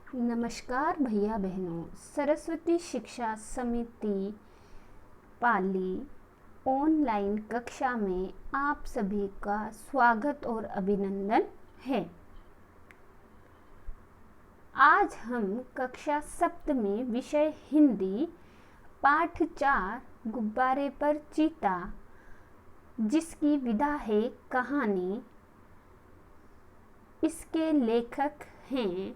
नमस्कार भैया बहनों। सरस्वती शिक्षा समिति पाली ऑनलाइन कक्षा में आप सभी का स्वागत और अभिनंदन है। आज हम कक्षा सप्तमी विषय हिंदी पाठ 4 गुब्बारे पर चीता, जिसकी विधा है कहानी। इसके लेखक हैं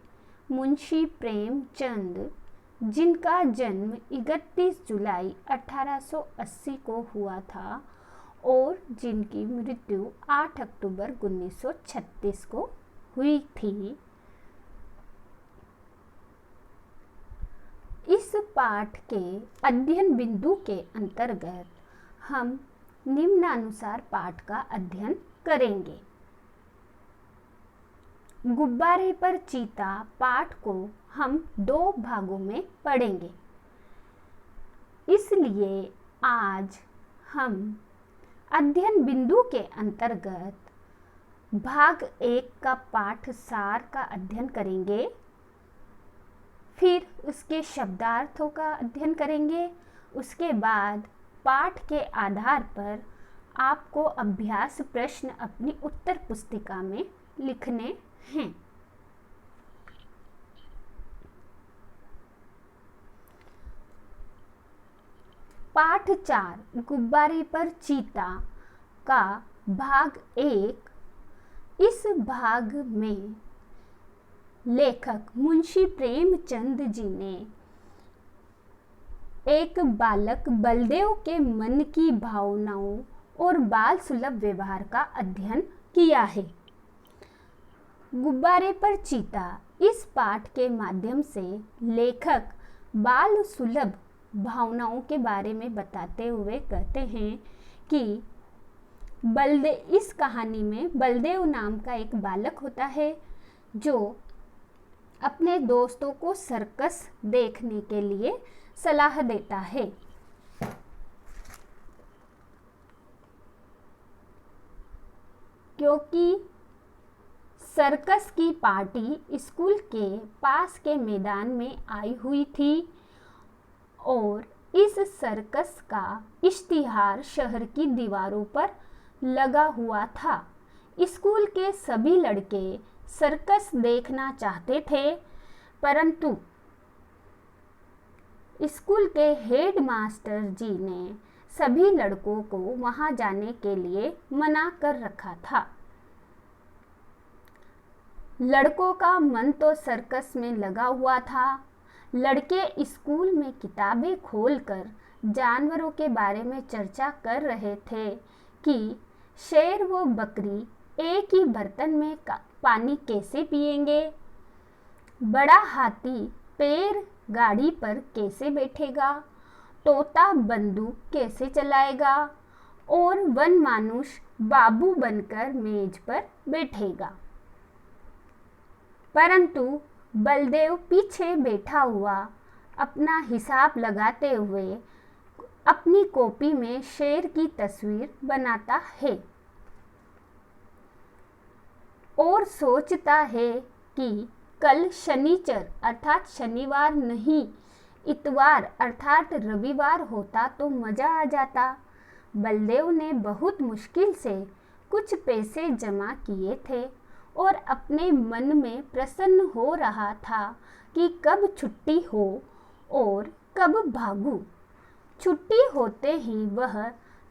मुंशी प्रेमचंद, जिनका जन्म 31 जुलाई 1880 को हुआ था और जिनकी मृत्यु 8 अक्टूबर 1936 को हुई थी। इस पाठ के अध्ययन बिंदु के अंतर्गत हम निम्नानुसार पाठ का अध्ययन करेंगे। गुब्बारे पर चीता पाठ को हम 2 भागों में पढ़ेंगे, इसलिए आज हम अध्ययन बिंदु के अंतर्गत भाग 1 का पाठ सार का अध्ययन करेंगे, फिर उसके शब्दार्थों का अध्ययन करेंगे। उसके बाद पाठ के आधार पर आपको अभ्यास प्रश्न अपनी उत्तर पुस्तिका में लिखने हैं। पाठ 4 गुब्बारे पर चीता का भाग 1। इस भाग में लेखक मुंशी प्रेमचंद जी ने एक बालक बलदेव के मन की भावनाओं और बाल सुलभ व्यवहार का अध्ययन किया है। गुब्बारे पर चीता इस पाठ के माध्यम से लेखक बाल सुलभ भावनाओं के बारे में बताते हुए कहते हैं कि इस कहानी में बलदेव नाम का एक बालक होता है जो अपने दोस्तों को सर्कस देखने के लिए सलाह देता है। क्योंकि सर्कस की पार्टी स्कूल के पास के मैदान में आई हुई थी और इस सर्कस का इश्तिहार शहर की दीवारों पर लगा हुआ था। स्कूल के सभी लड़के सर्कस देखना चाहते थे, परंतु स्कूल के हेड मास्टर जी ने सभी लड़कों को वहां जाने के लिए मना कर रखा था। लड़कों का मन तो सर्कस में लगा हुआ था। लड़के स्कूल में किताबें खोलकर जानवरों के बारे में चर्चा कर रहे थे कि शेर व बकरी एक ही बर्तन में पानी कैसे पिएंगे, बड़ा हाथी पैर गाड़ी पर कैसे बैठेगा, तोता बंदूक कैसे चलाएगा और वन मानुष बाबू बनकर मेज पर बैठेगा। परंतु बलदेव पीछे बैठा हुआ अपना हिसाब लगाते हुए अपनी कॉपी में शेर की तस्वीर बनाता है और सोचता है कि कल शनिचर अर्थात शनिवार नहीं, इतवार अर्थात रविवार होता तो मजा आ जाता। बलदेव ने बहुत मुश्किल से कुछ पैसे जमा किए थे और अपने मन में प्रसन्न हो रहा था कि कब छुट्टी हो और कब भागूं। छुट्टी होते ही वह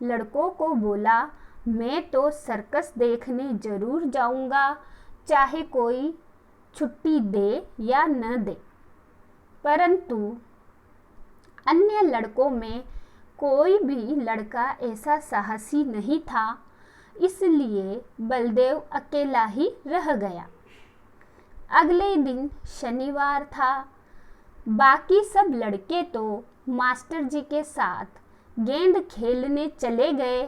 लड़कों को बोला, मैं तो सर्कस देखने जरूर जाऊंगा, चाहे कोई छुट्टी दे या न दे। परंतु अन्य लड़कों में कोई भी लड़का ऐसा साहसी नहीं था, इसलिए बलदेव अकेला ही रह गया। अगले दिन शनिवार था। बाकी सब लड़के तो मास्टर जी के साथ गेंद खेलने चले गए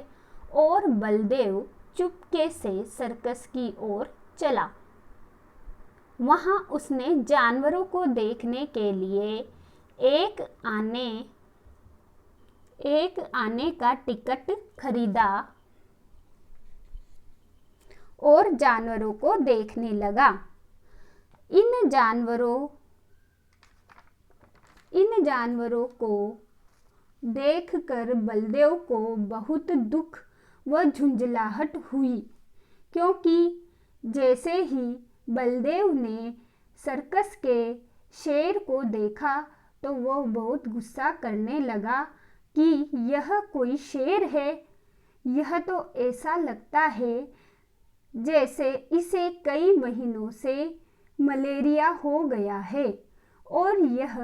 और बलदेव चुपके से सर्कस की ओर चला। वहां उसने जानवरों को देखने के लिए एक आने का टिकट खरीदा और जानवरों को देखने लगा। इन जानवरों इन जानवरों को देखकर बलदेव को बहुत दुख व झुंझलाहट हुई, क्योंकि जैसे ही बलदेव ने सर्कस के शेर को देखा तो वह बहुत गुस्सा करने लगा कि यह कोई शेर है। यह तो ऐसा लगता है जैसे इसे कई महीनों से मलेरिया हो गया है और यह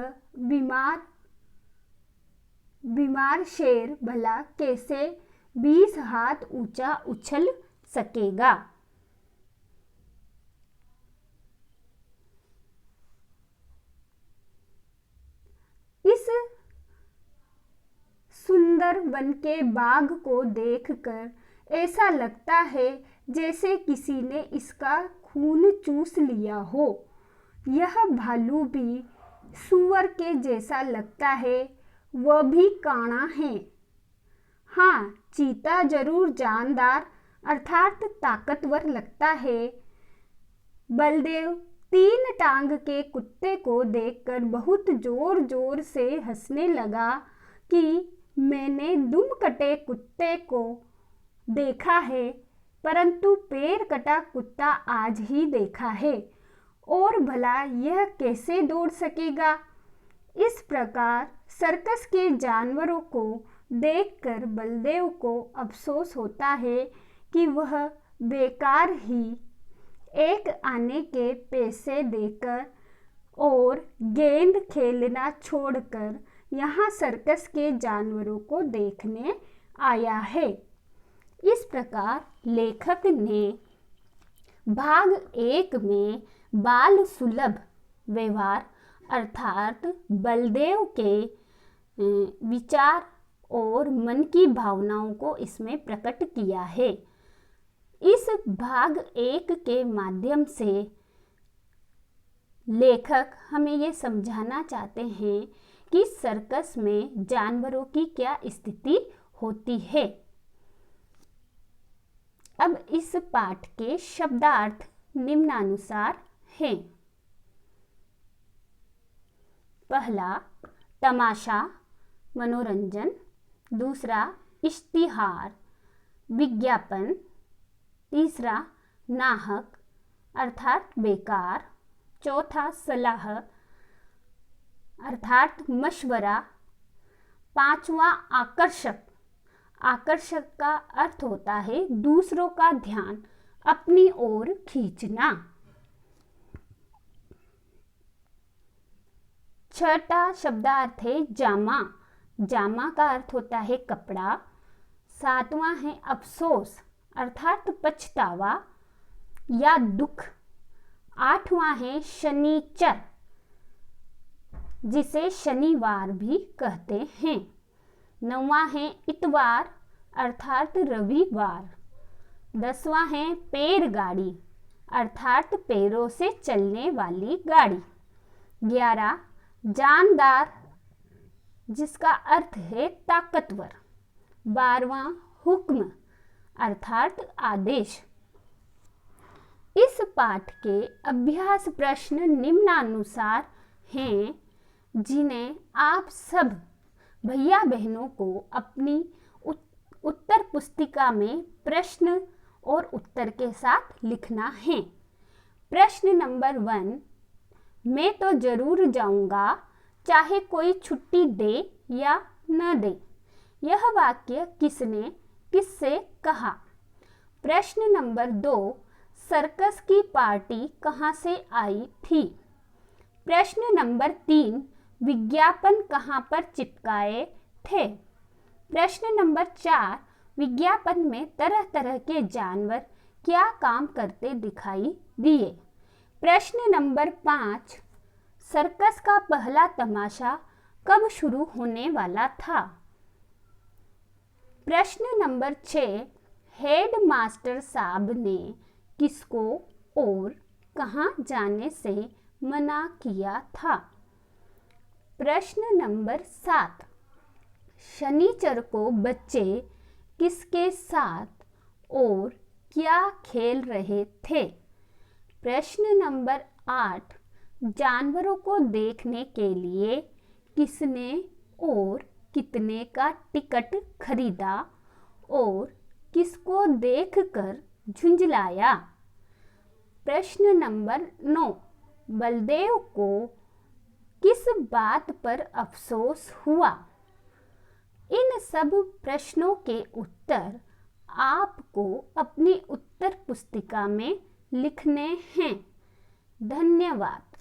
बीमार शेर भला कैसे 20 हाथ ऊंचा उछल सकेगा। इस सुंदर वन के बाघ को देखकर ऐसा लगता है जैसे किसी ने इसका खून चूस लिया हो। यह भालू भी सूअर के जैसा लगता है, वह भी कांटा है। हाँ, चीता जरूर जानदार अर्थात ताकतवर लगता है। बलदेव 3 टांग के कुत्ते को देखकर बहुत जोर जोर से हंसने लगा कि मैंने दुम कटे कुत्ते को देखा है, परंतु पैर कटा कुत्ता आज ही देखा है, और भला यह कैसे दौड़ सकेगा। इस प्रकार सर्कस के जानवरों को देखकर बलदेव को अफसोस होता है कि वह बेकार ही एक आने के पैसे देकर और गेंद खेलना छोड़कर यहाँ सर्कस के जानवरों को देखने आया है। इस प्रकार लेखक ने भाग 1 में बाल सुलभ व्यवहार अर्थात बलदेव के विचार और मन की भावनाओं को इसमें प्रकट किया है। इस भाग 1 के माध्यम से लेखक हमें ये समझाना चाहते हैं कि सर्कस में जानवरों की क्या स्थिति होती है। अब इस पाठ के शब्दार्थ निम्नानुसार हैं। पहला तमाशा मनोरंजन, दूसरा इश्तिहार विज्ञापन, तीसरा नाहक अर्थात बेकार, चौथा सलाह अर्थात मशवरा, पांचवा आकर्षक। आकर्षक का अर्थ होता है दूसरों का ध्यान अपनी ओर खींचना। छठा शब्दार्थ है जामा। जामा का अर्थ होता है कपड़ा। सातवां है अफसोस अर्थात पछतावा या दुख। आठवां है शनिचर जिसे शनिवार भी कहते हैं। नौवां है इतवार अर्थात रविवार। 10वां है पैर गाड़ी अर्थात पैरों से चलने वाली गाड़ी। 11 जानदार जिसका अर्थ है ताकतवर। 12वां हुक्म अर्थात आदेश। इस पाठ के अभ्यास प्रश्न निम्नानुसार हैं, जिन्हें आप सब भैया बहनों को अपनी उत्तर पुस्तिका में प्रश्न और उत्तर के साथ लिखना है। प्रश्न नंबर 1, मैं तो जरूर जाऊंगा चाहे कोई छुट्टी दे या न दे। यह वाक्य किसने किससे कहा। प्रश्न नंबर 2, सर्कस की पार्टी कहाँ से आई थी। प्रश्न नंबर 3, विज्ञापन कहाँ पर चिपकाए थे। प्रश्न नंबर 4, विज्ञापन में तरह तरह के जानवर क्या काम करते दिखाई दिए। प्रश्न नंबर 5, सर्कस का पहला तमाशा कब शुरू होने वाला था। प्रश्न नंबर 6, हेड मास्टर साहब ने किसको और कहाँ जाने से मना किया था। प्रश्न नंबर 7, शनिचर को बच्चे किसके साथ और क्या खेल रहे थे। प्रश्न नंबर 8, जानवरों को देखने के लिए किसने और कितने का टिकट खरीदा और किसको देखकर झुंझलाया। प्रश्न नंबर 9, बलदेव को किस बात पर अफसोस हुआ। इन सब प्रश्नों के उत्तर आपको अपनी उत्तर पुस्तिका में लिखने हैं। धन्यवाद।